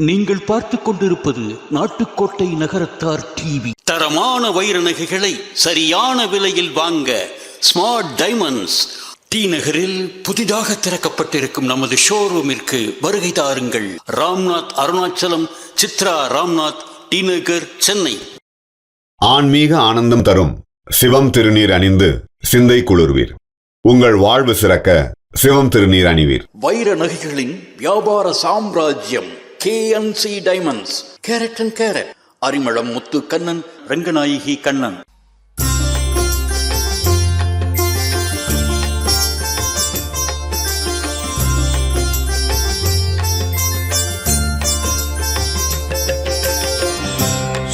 நீங்கள் பார்த்துக் கொண்டிருப்பது நாட்டுக்கோட்டை நகரத்தார் டிவி. தரமான வைர நகைகளை சரியான விலையில் வாங்க ஸ்மார்ட் டைமண்ட்ஸ் டி நகரில் புதிதாக திறக்கப்பட்டிருக்கும் நமது ஷோரூமிற்கு வருகை தாருங்கள். ராம்நாத், அருணாச்சலம், சித்ரா, ராம்நாத், டி நகர், சென்னை. ஆன்மீக ஆனந்தம் தரும் சிவம் திருநீர் அணிந்து சிந்தை குளிர்வீர். உங்கள் வாழ்வு சிறக்க சிவம் திருநீர் அணிவீர். வைர நகைகளின் வியாபார சாம்ராஜ்யம் KNC diamonds. Carat and carat. Arimalam Muthu Kannan, Ranganayaki Kannan.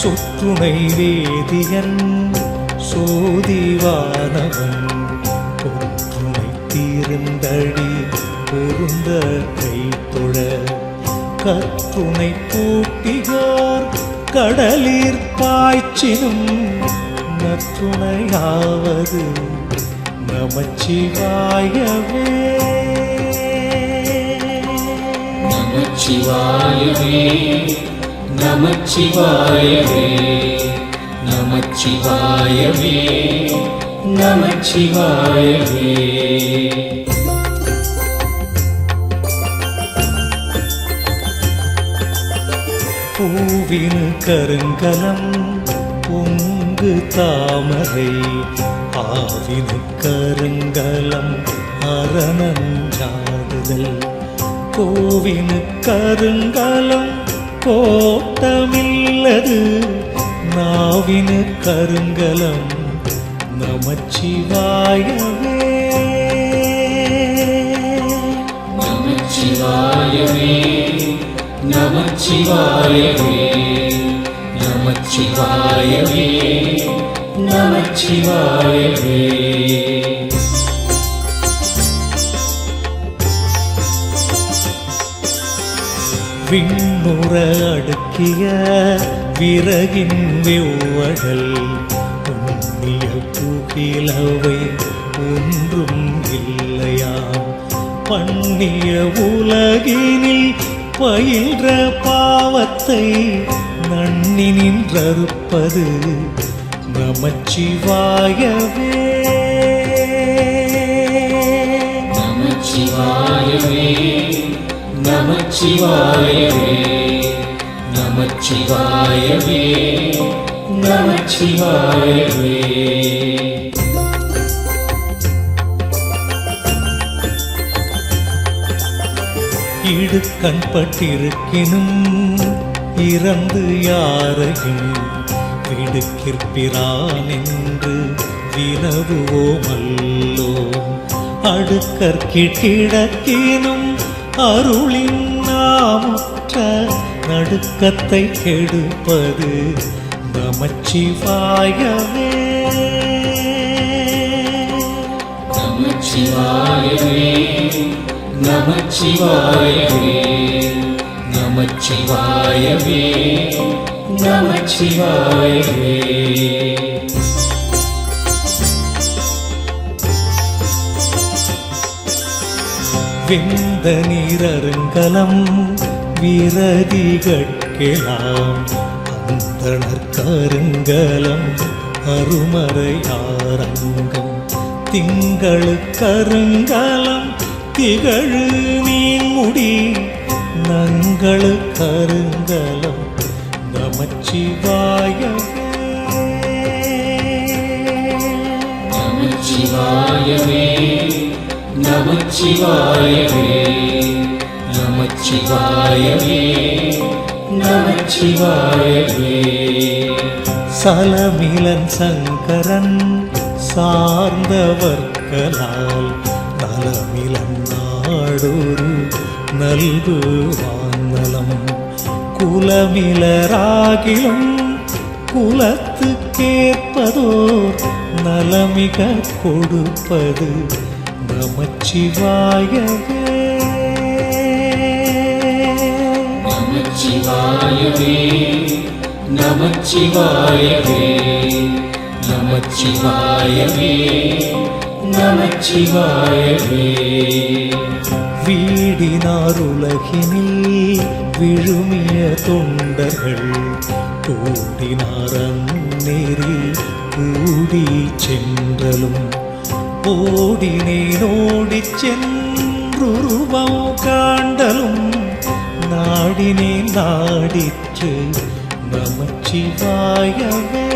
சொற்றுணை வேதியன் சோதிவானவன் ஒற்றுணை தீர்ந்தடி பொருந்த கைத்தொழ கற்றுணை கூட்டியோர் கடலிற் பாய்ச்சினும் நற்றுணையாவது நமச்சிவாயவே. நமச்சிவாயவே, நமச்சிவாயவே, நமச்சிவாயவே, நமச்சிவாயவே. பூவின் கருங்கலம் பொங்கு தாமரை ஆவினு கருங்கலம் அரணஞ்சாடுதல் கோவினு கருங்கலம் கோட்டமில்லது நாவினு கருங்கலம் நமச்சிவாயவே. நமச்சிவாயவே, நமச்சிவாயவே, நமச்சிவாயவே, நமச்சிவாயவே. விண்ணுற அடுக்கிய விறகின் வெவ்வழல் உண்ணிய புகிலவை ஒன்றும் இல்லையாம் பண்ணிய உலகினில் பயின்ற பாவத்தை நன்னி நின்றறுப்பது நமச்சிவாயவே. நமச்சிவாயவே, நமச்சிவாயவே, நமச்சிவாயவே, நமச்சிவாயவே. இடுக்கண் பட்டிருக்கினும் இறந்து யாரையும் விடுக்கிற்பிரான் என்று வினவுவோமல்லோ. அடுக்கற்கிடக்கினும் அருளின் நாமுற்ற நடுக்கத்தை கெடுப்பது நமச்சிவாயவே. நமச்சிவாயவே, நமச்சிவாயவே, நமச்சிவாயவே, நமச்சிவாயவே. வெந்த நீரருங்கலம் விரதிகட்கெலாம் அந்தணர் கருங்கலம் அருமறையாரங்கம் திங்களு கருங்கலம் திகழு நீன்முடி நங்களு கருங்கலம் நமச்சிவாயவே. நமச்சிவாயவே, நமச்சிவாயவே, நமச்சிவாயவே, நமச்சிவாயவே. சலமிலன் சங்கரன் சார்ந்தவர்களால் நலமிலன் நாடொரு நல்குவானலம் குலமிலராகிலும் குலத்துக்கேற்பதோர் நலமிக கொடுப்பது நமச்சிவாயவே. நமச்சிவாயவே, நமச்சிவாயவே, நமச்சிவாயவே, நமச்சிவாயவே. வீடினார் உலகினில் விழுமிய தொண்டர்கள் கூடினார் அந்நெறி கூடி சென்றலும் ஓடினேன் ஓடிச் சென்றுருவம் காண்டலும் நாடினேன் நாடிற்று நமச்சிவாயவே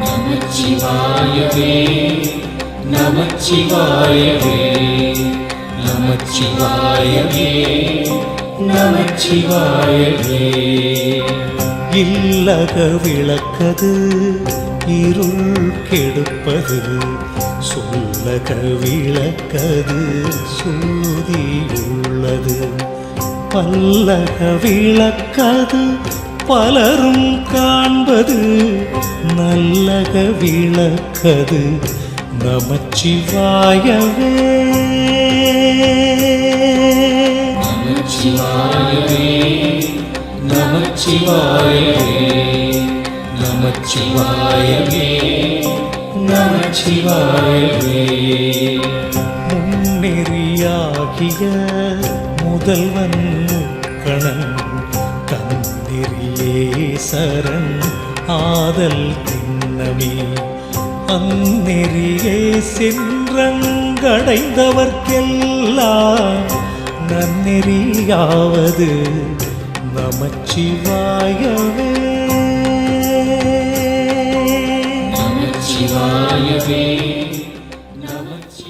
நமச்சிவாயவே நமச்சிவாயவே நமச்சிவாயவே நமச்சிவாயவே. இல்லக விளக்கது இருள் கெடுப்பது சொல்லக விளக்கது சூதியுள்ளது பல்லக விளக்கது பலரும் காண்பது நல்லக விளக்கது நமச்சிவாயவே நமச்சிவாயவே நமச்சிவாயவே நமச்சிவாயவே நமச்சிவாயவே. முன்னெறியாகிய முதல்வன் கணன் தன்னெறியே சரண் ஆதல் திண்ணமே அந்நெறியே சென்றங்கடைந்தவர்க்கெல்லாம் நன்னெறியாவது நமச்சிவாயவே நமச்சிவாயவே.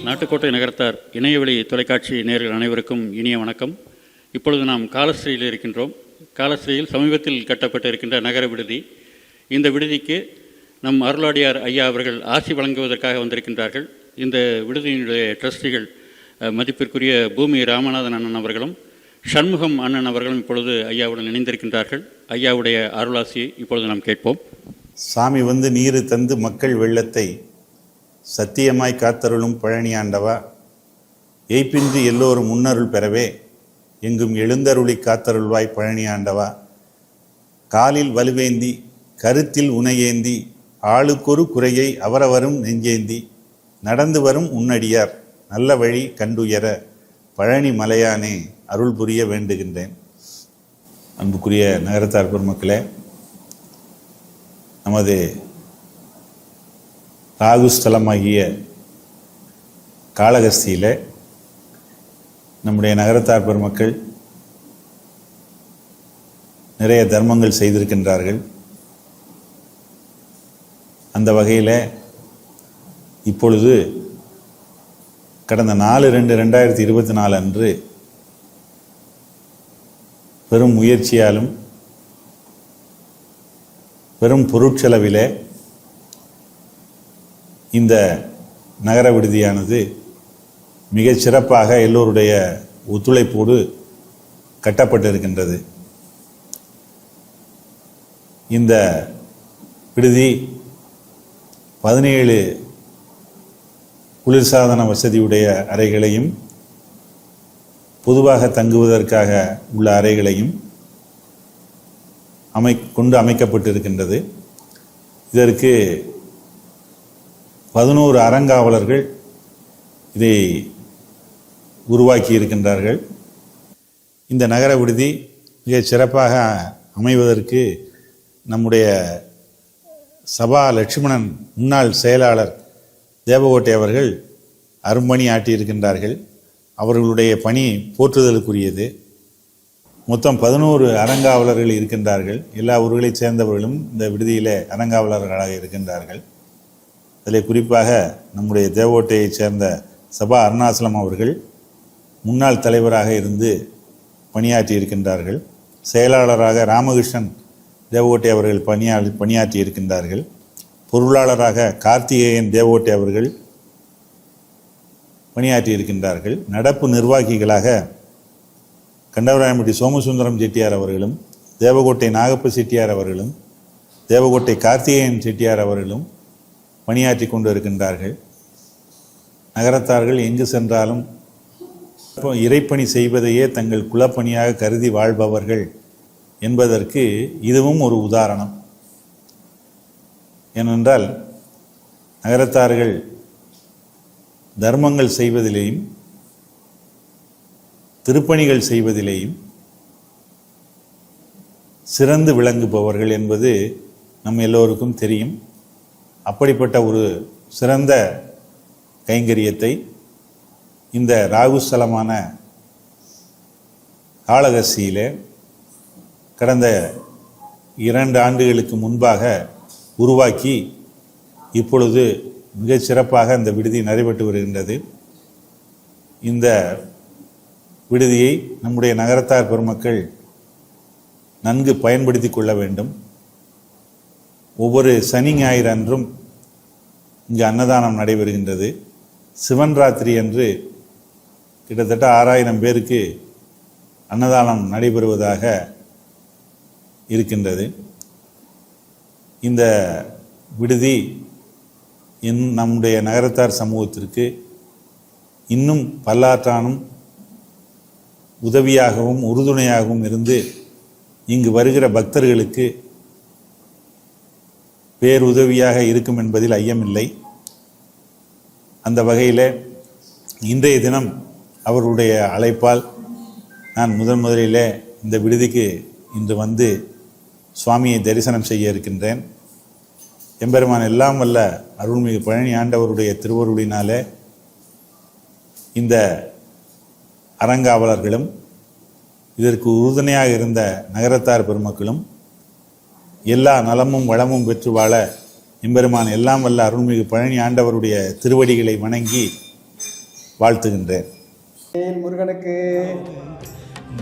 நாட்டுக்கோட்டை நகரத்தார் இணையவழி தொலைக்காட்சி நேயர்கள் அனைவருக்கும் இனிய வணக்கம். இப்பொழுது நாம் காலஸ்ரீயில் இருக்கின்றோம். காலஸ்ரீயில் சமீபத்தில் கட்டப்பட்டு இருக்கின்ற நகர விடுதி. இந்த விடுதிக்கு நம் அருளாடியார் ஐயா அவர்கள் ஆசி வழங்குவதற்காக வந்திருக்கின்றார்கள். இந்த விடுதியினுடைய ட்ரஸ்டிகள் மதிப்பிற்குரிய பூமி ராமநாதன் அண்ணன் அவர்களும் சண்முகம் அண்ணன் அவர்களும் இப்பொழுது ஐயாவுடன் இணைந்திருக்கின்றார்கள். ஐயாவுடைய அருளாசியை இப்பொழுது நாம் கேட்போம். சாமி வந்து நீரு தந்து மக்கள் வெள்ளத்தை சத்தியமாய் காத்தருளும் பழனி ஆண்டவா, எய்ப்பின்றி எல்லோரும் முன்னருள் பெறவே எங்கும் எழுந்தருளி காத்தருள்வாய் பழனி ஆண்டவா. காலில் வலுவேந்தி கருத்தில் உனையேந்தி ஆளுக்கொரு குறையை அவரவரும் நெஞ்சேந்தி நடந்து வரும் உன்னடியார் நல்ல வழி கண்டுயர பழனி மலையானே அருள் புரிய வேண்டுகின்றேன். அன்புக்குரிய நகரத்தார் பெருமக்களே, நமது ராகுஸ்தலமாகிய காளகஸ்தியில் நம்முடைய நகரத்தார் பெருமக்கள் நிறைய தர்மங்கள் செய்திருக்கின்றார்கள். அந்த வகையில் இப்பொழுது கடந்த 4/2/2024 அன்று பெரும் முயற்சியாலும் பெரும் பொருட்செலவிலே இந்த நகர விடுதியானது மிகச் சிறப்பாக எல்லோருடைய ஒத்துழைப்போடு கட்டப்பட்டிருக்கின்றது. இந்த விடுதி 17 குளிர்சாதன வசதியுடைய அறைகளையும் பொதுவாக தங்குவதற்காக உள்ள அறைகளையும் அமைக்கப்பட்டிருக்கின்றது. இதற்கு 11 அறங்காவலர்கள் இதை உருவாக்கி இருக்கின்றார்கள். இந்த நகர விடுதி மிகச் சிறப்பாக அமைவதற்கு நம்முடைய சபா லட்சுமணன் முன்னாள் செயலாளர் தேவகோட்டை அவர்கள் அரும்பணி ஆட்டியிருக்கின்றார்கள். அவர்களுடைய பணி போற்றுதலுக்குரியது. மொத்தம் 11 அறங்காவலர்கள் இருக்கின்றார்கள். எல்லா ஊர்களைச் சேர்ந்தவர்களும் இந்த விடுதியில் அறங்காவலர்களாக இருக்கின்றார்கள். அதில் குறிப்பாக நம்முடைய தேவகோட்டையைச் சேர்ந்த சபா அருணாசலம் அவர்கள் முன்னாள் தலைவராக இருந்து பணியாற்றி இருக்கின்றார்கள். செயலாளராக ராமகிருஷ்ணன் தேவகோட்டை அவர்கள் பணியாற்றி இருக்கின்றார்கள். பொருளாளராக கார்த்திகேயன் தேவகோட்டை அவர்கள் பணியாற்றி இருக்கின்றார்கள். நடப்பு நிர்வாகிகளாக கண்டவராயம்பட்டி சோமசுந்தரம் செட்டியார் அவர்களும் தேவகோட்டை நாகப்ப செட்டியார் அவர்களும் தேவகோட்டை கார்த்திகேயன் செட்டியார் அவர்களும் பணியாற்றி கொண்டு இருக்கின்றார்கள். நகரத்தார்கள் எங்கு சென்றாலும் இறைப்பணி செய்வதையே தங்கள் குலப்பணியாக கருதி வாழ்பவர்கள் என்பதற்கு இதுவும் ஒரு உதாரணம். ஏனென்றால் நகரத்தார்கள் தர்மங்கள் செய்வதிலேயும் திருப்பணிகள் செய்வதிலேயும் சிறந்து விளங்குபவர்கள் என்பது நம் எல்லோருக்கும் தெரியும். அப்படிப்பட்ட ஒரு சிறந்த கைங்கரியத்தை இந்த ராகுஸ்தலமான காளகஸ்தியிலே கடந்த 2 ஆண்டுகளுக்கு முன்பாக உருவாக்கி இப்பொழுது மிகச் சிறப்பாக இந்த விடுதி நடைபெற்று வருகின்றது. இந்த விடுதியை நம்முடைய நகரத்தார் பெருமக்கள் நன்கு பயன்படுத்தி கொள்ள வேண்டும். ஒவ்வொரு சனி ஞாயிறு அன்றும் இங்கு அன்னதானம் நடைபெறுகின்றது. சிவன் ராத்திரி அன்று கிட்டத்தட்ட 6000 பேருக்கு அன்னதானம் நடைபெறுவதாக இருக்கின்றது. இந்த விடுதி நம்முடைய நகரத்தார் சமூகத்திற்கு இன்னும் பல்லாற்றானும் உதவியாகவும் உறுதுணையாகவும் இருந்து இங்கு வருகிற பக்தர்களுக்கு பேருதவியாக இருக்கும் என்பதில் ஐயமில்லை. அந்த வகையில் இன்றைய தினம் அவருடைய அழைப்பால் நான் முதலிலே இந்த விடுதிக்கு இன்று வந்து சுவாமியை தரிசனம் செய்ய இருக்கின்றேன். எம்பெருமான் எல்லாம் வல்ல அருள்மிகு பழனி ஆண்டவருடைய திருவருளினாலே இந்த அறங்காவலர்களும் இதற்கு உறுதுணையாக இருந்த நகரத்தார் பெருமக்களும் எல்லா நலமும் வளமும் பெற்று வாழ எம்பெருமான் எல்லாம் வல்ல அருள்மிகு பழனி ஆண்டவருடைய திருவடிகளை வணங்கி வாழ்த்துகின்றேன். முருகனுக்கு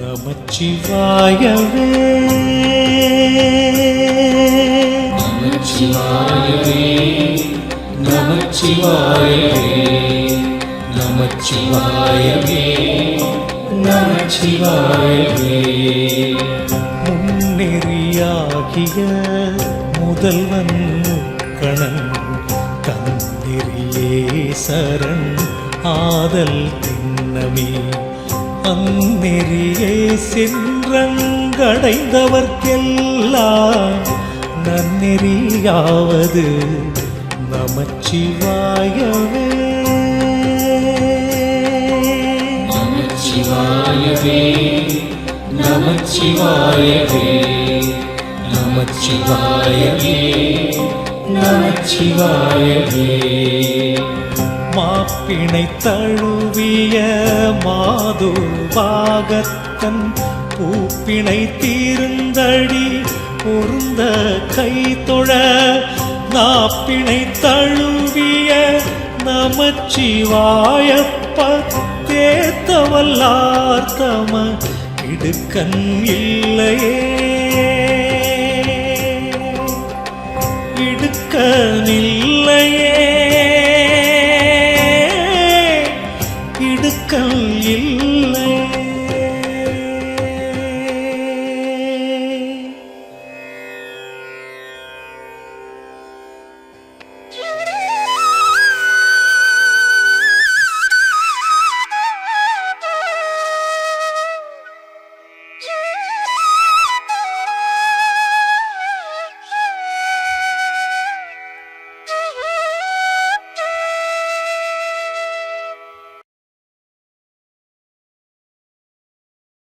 நமச்சிவாயவே நமச்சிவாயவே நமச்சிவாயவே நமச்சிவாயவே நமச்சிவாயவே. முன்னெறியாகிய முதல்வன் கணன் தந்திரியே சரண் ஆதல் திண்ணமே அந்நெறியே சென்றங்கடைந்தவர்க்கெல்லாம் நன்னெறியாவது நமச்சிவாயவே நமச்சிவாயவே நமச்சிவாயவே நமச்சிவாயவே நமச்சிவாயவே. மாப்பிணை தழுவிய மாதுபாகத்தன் பூப்பிணை தீர்ந்தடி பொருந்த கைதொழ நாப்பிணை தழுவிய நமச்சிவாயப்ப தேத்தவல்லார்த்தம இடுக்கண் இல்லையே இடுக்கனில்லையே இடுக்கல்